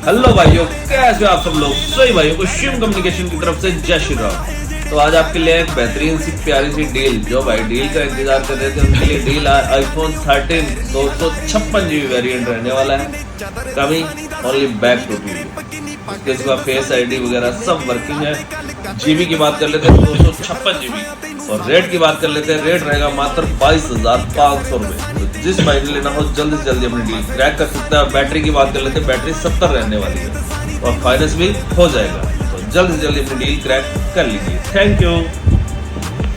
Hello भाइयों, कैसे हो आप सब लोग। सही भाइयों को शिव कम्युनिकेशन की तरफ से जय श्री राम। तो आज आपके लिए एक बेहतरीन सी प्यारी सी डील, जो भाई डील का इंतजार कर रहे थे उनके लिए डील आईफोन 13 256 GB वेरिएंट रहने वाला है। कमी ओनली बैक टू टीवी, उसके सिवा फेस आईडी वगैरह सब वर्किंग है। जीबी की बात कर लेते हैं 256 GB, और रेट की बात कर लेते हैं, रेट रहेगा मात्र 22,500 रुपए। तो जिस भाई ने लेना हो जल्दी से जल्दी अपनी डील क्रैक कर सकता है। बैटरी की बात कर लेते हैं, बैटरी 70 रहने वाली है और फाइनेंस भी हो जाएगा। तो जल्दी से जल्दी अपनी डील क्रैक कर लीजिए। Thank you.